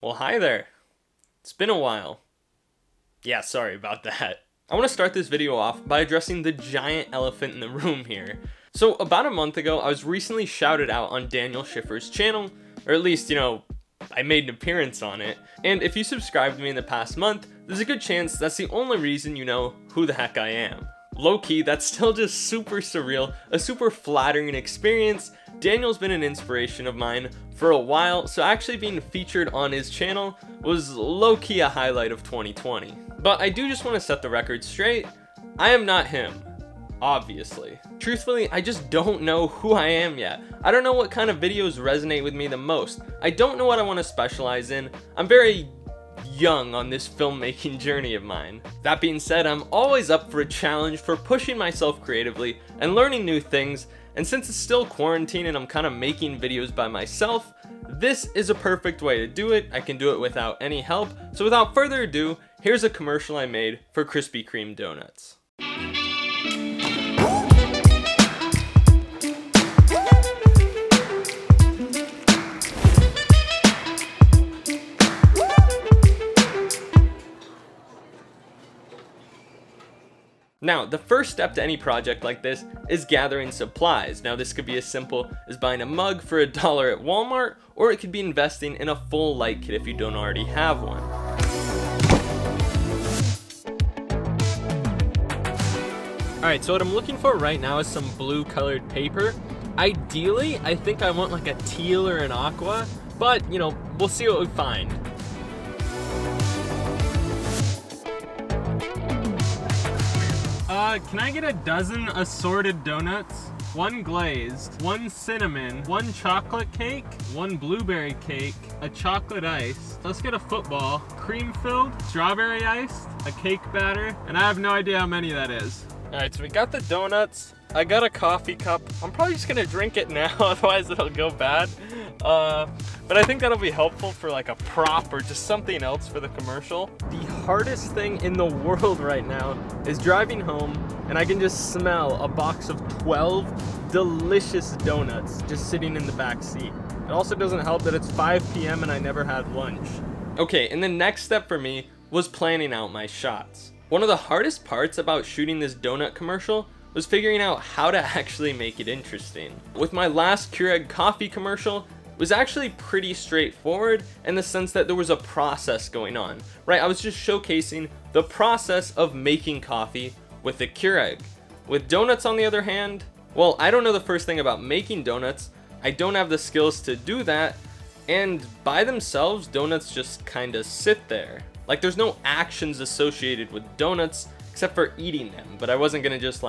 Well, hi there. It's been a while. Yeah, sorry about that. I want to start this video off by addressing the giant elephant in the room here. So about a month ago, I was recently shouted out on Daniel Schiffer's channel, or at least, I made an appearance on it. And if you subscribed to me in the past month, there's a good chance that's the only reason you know who the heck I am. Low-key, that's still just super surreal, a super flattering experience. Daniel's been an inspiration of mine for a while, so actually being featured on his channel was low-key a highlight of 2020. But I do just want to set the record straight. I am not him, obviously. Truthfully, I just don't know who I am yet. I don't know what kind of videos resonate with me the most. I don't know what I want to specialize in. I'm very young on this filmmaking journey of mine. That being said, I'm always up for a challenge, for pushing myself creatively and learning new things. And since it's still quarantine and I'm kind of making videos by myself, this is a perfect way to do it. I can do it without any help. So without further ado, here's a commercial I made for Krispy Kreme donuts. Now, the first step to any project like this is gathering supplies. Now, this could be as simple as buying a mug for $1 at Walmart, or it could be investing in a full light kit if you don't already have one. Alright, so what I'm looking for right now is some blue colored paper. Ideally, I think I want like a teal or an aqua, but we'll see what we find. Can I get a dozen assorted donuts? 1 glazed, 1 cinnamon, 1 chocolate cake, 1 blueberry cake, a chocolate ice. Let's get a football, cream filled, strawberry iced, a cake batter, and I have no idea how many that is. Alright, so we got the donuts. I got a coffee cup. I'm probably just gonna drink it now, otherwise it'll go bad. But I think that'll be helpful for like a prop or just something else for the commercial. The hardest thing in the world right now is driving home and I can just smell a box of 12 delicious donuts just sitting in the back seat. It also doesn't help that it's 5 p.m. and I never had lunch. Okay, and the next step for me was planning out my shots. One of the hardest parts about shooting this donut commercial was figuring out how to actually make it interesting. With my last Keurig coffee commercial, it was actually pretty straightforward in the sense that there was a process going on, right? I was just showcasing the process of making coffee with the Keurig. With donuts, on the other hand, well, I don't know the first thing about making donuts. I don't have the skills to do that, and by themselves, donuts just kind of sit there. Like, there's no actions associated with donuts except for eating them, but I wasn't just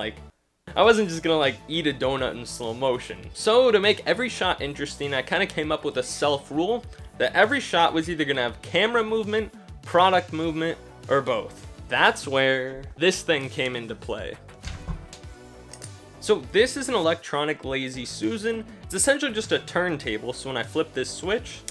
gonna eat a donut in slow motion. So to make every shot interesting, I kind of came up with a self-rule that every shot was either gonna have camera movement, product movement, or both. That's where this thing came into play. So this is an electronic Lazy Susan. It's essentially just a turntable, so when I flip this switch,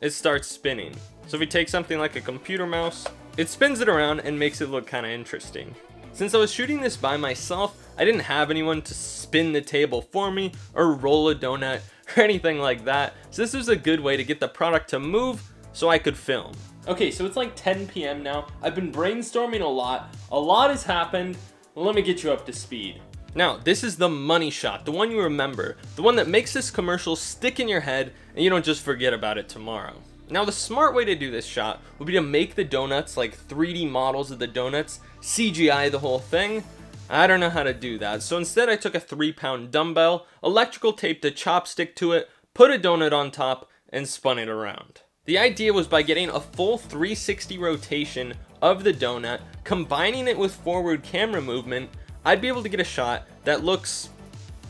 it starts spinning. So if we take something like a computer mouse, it spins it around and makes it look kind of interesting. Since I was shooting this by myself, I didn't have anyone to spin the table for me or roll a donut or anything like that. So this was a good way to get the product to move so I could film. Okay, so it's like 10 p.m. now. I've been brainstorming a lot. A lot has happened. Let me get you up to speed. Now, this is the money shot, the one you remember, the one that makes this commercial stick in your head and you don't just forget about it tomorrow. Now, the smart way to do this shot would be to make the donuts like 3D models of the donuts, CGI the whole thing. I don't know how to do that, so instead I took a 3-pound dumbbell, electrical taped a chopstick to it, put a donut on top, and spun it around. The idea was by getting a full 360 rotation of the donut, combining it with forward camera movement, I'd be able to get a shot that looks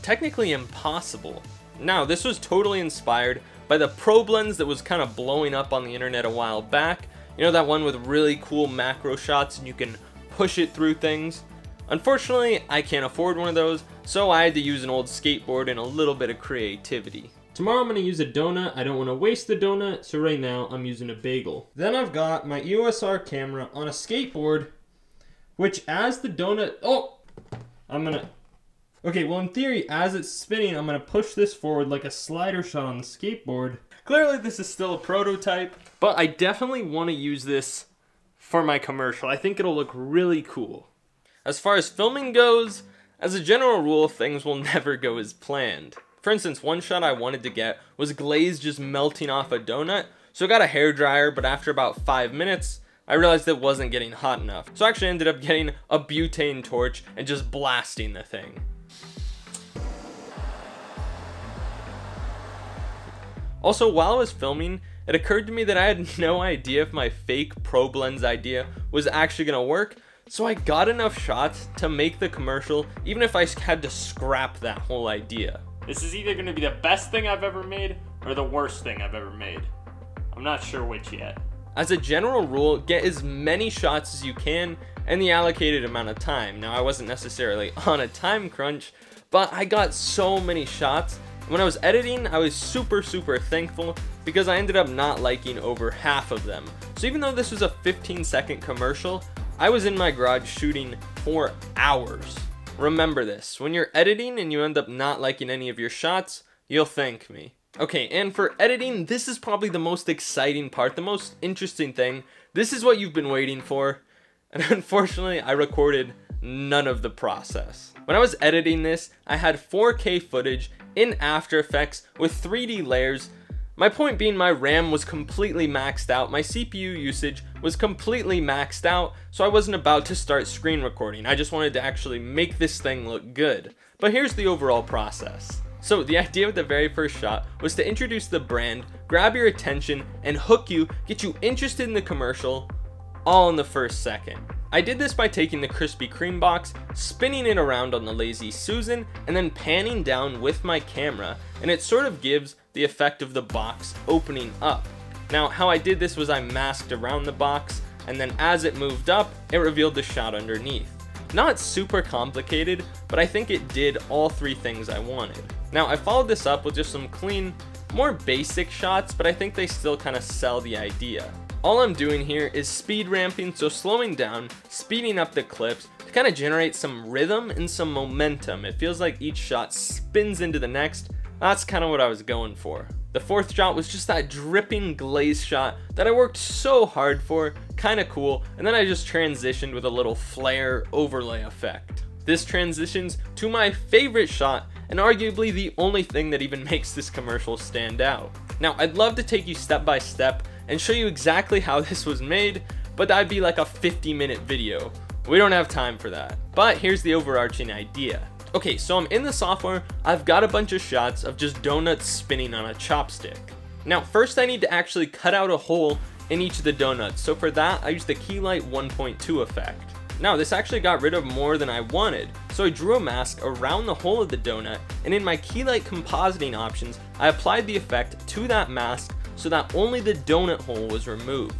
technically impossible. Now, this was totally inspired by the probe lens that was kind of blowing up on the internet a while back. You know, that one with really cool macro shots and you can push it through things. Unfortunately, I can't afford one of those, so I had to use an old skateboard and a little bit of creativity. Tomorrow I'm going to use a donut. I don't want to waste the donut, so right now I'm using a bagel. Then I've got my EOS R camera on a skateboard, which as the donut... Okay, well in theory, as it's spinning, I'm going to push this forward like a slider shot on the skateboard. Clearly this is still a prototype, but I definitely want to use this for my commercial. I think it'll look really cool. As far as filming goes, as a general rule, things will never go as planned. For instance, one shot I wanted to get was glaze just melting off a donut, so I got a hairdryer, but after about 5 minutes, I realized it wasn't getting hot enough. So I actually ended up getting a butane torch and just blasting the thing. Also, while I was filming, it occurred to me that I had no idea if my fake probe lens idea was actually gonna work, so I got enough shots to make the commercial, even if I had to scrap that whole idea. This is either gonna be the best thing I've ever made, or the worst thing I've ever made. I'm not sure which yet. As a general rule, get as many shots as you can in the allocated amount of time. Now, I wasn't necessarily on a time crunch, but I got so many shots. When I was editing, I was super thankful because I ended up not liking over half of them. So even though this was a 15-second commercial, I was in my garage shooting for hours. Remember this, when you're editing and you end up not liking any of your shots, you'll thank me. Okay, and for editing, this is probably the most exciting part, the most interesting thing. This is what you've been waiting for, and unfortunately, I recorded none of the process. When I was editing this, I had 4K footage in After Effects with 3D layers. My point being, my RAM was completely maxed out, my CPU usage was completely maxed out, so I wasn't about to start screen recording. I just wanted to actually make this thing look good. But here's the overall process. So the idea with the very first shot was to introduce the brand, grab your attention, and hook you, get you interested in the commercial, all in the first second. I did this by taking the Krispy Kreme box, spinning it around on the Lazy Susan, and then panning down with my camera, and it sort of gives the effect of the box opening up. Now, how I did this was I masked around the box, and then as it moved up, it revealed the shot underneath. Not super complicated, but I think it did all three things I wanted. Now, I followed this up with just some clean, more basic shots, but I think they still kind of sell the idea. All I'm doing here is speed ramping, so slowing down, speeding up the clips to kind of generate some rhythm and some momentum. It feels like each shot spins into the next. That's kind of what I was going for. The fourth shot was just that dripping glaze shot that I worked so hard for, kind of cool, and then I just transitioned with a little flare overlay effect. This transitions to my favorite shot, and arguably the only thing that even makes this commercial stand out. Now, I'd love to take you step by step and show you exactly how this was made, but that'd be like a 50-minute video. We don't have time for that. But here's the overarching idea. Okay, so I'm in the software, I've got a bunch of shots of just donuts spinning on a chopstick. Now, first I need to actually cut out a hole in each of the donuts, so for that I used the Keylight 1.2 effect. Now, this actually got rid of more than I wanted, so I drew a mask around the hole of the donut, and in my Keylight compositing options, I applied the effect to that mask so that only the donut hole was removed.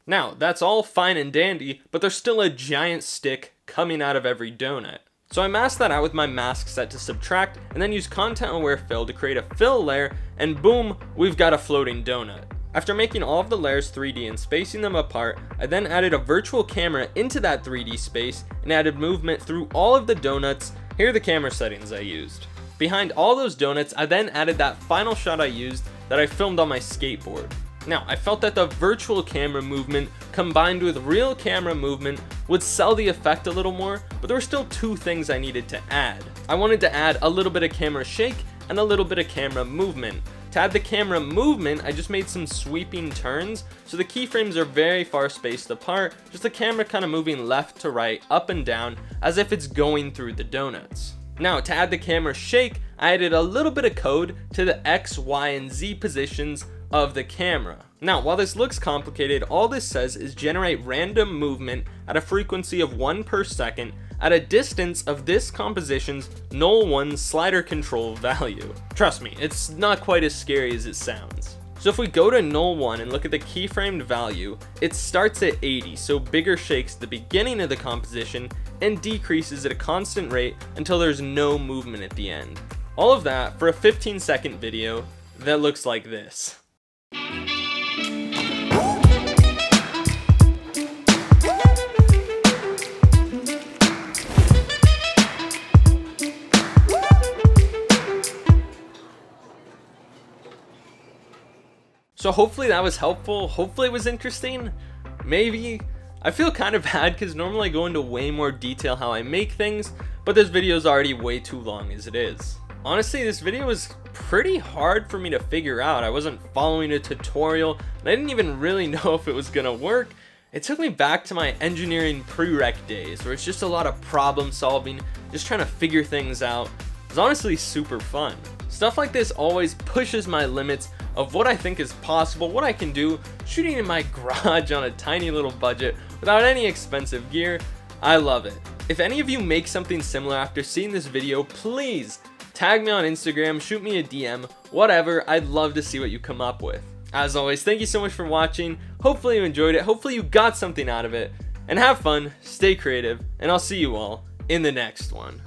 Now, that's all fine and dandy, but there's still a giant stick coming out of every donut. So I masked that out with my mask set to subtract, and then used content aware fill to create a fill layer, and boom, we've got a floating donut. After making all of the layers 3D and spacing them apart, I then added a virtual camera into that 3D space and added movement through all of the donuts. Here are the camera settings I used. Behind all those donuts, I then added that final shot I used that I filmed on my skateboard. Now, I felt that the virtual camera movement combined with real camera movement would sell the effect a little more, but there were still two things I needed to add. I wanted to add a little bit of camera shake and a little bit of camera movement. To add the camera movement, I just made some sweeping turns, so the keyframes are very far spaced apart, just the camera kind of moving left to right, up and down, as if it's going through the donuts. Now, to add the camera shake, I added a little bit of code to the X, Y, and Z positions of the camera. Now, while this looks complicated, all this says is generate random movement at a frequency of 1 per second at a distance of this composition's null 1 slider control value. Trust me, it's not quite as scary as it sounds. So if we go to null 1 and look at the keyframed value, it starts at 80, so bigger shakes at the beginning of the composition and decreases at a constant rate until there's no movement at the end. All of that for a 15-second video that looks like this. So hopefully that was helpful. Hopefully it was interesting. Maybe. I feel kind of bad because normally I go into way more detail how I make things, but this video is already way too long as it is. Honestly, this video was pretty hard for me to figure out. I wasn't following a tutorial, and I didn't even really know if it was gonna work. It took me back to my engineering prereq days, where it's just a lot of problem solving, just trying to figure things out. It's honestly super fun. Stuff like this always pushes my limits of what I think is possible, what I can do, shooting in my garage on a tiny little budget without any expensive gear. I love it. If any of you make something similar after seeing this video, please tag me on Instagram, shoot me a DM, whatever. I'd love to see what you come up with. As always, thank you so much for watching. Hopefully you enjoyed it. Hopefully you got something out of it. And have fun, stay creative, and I'll see you all in the next one.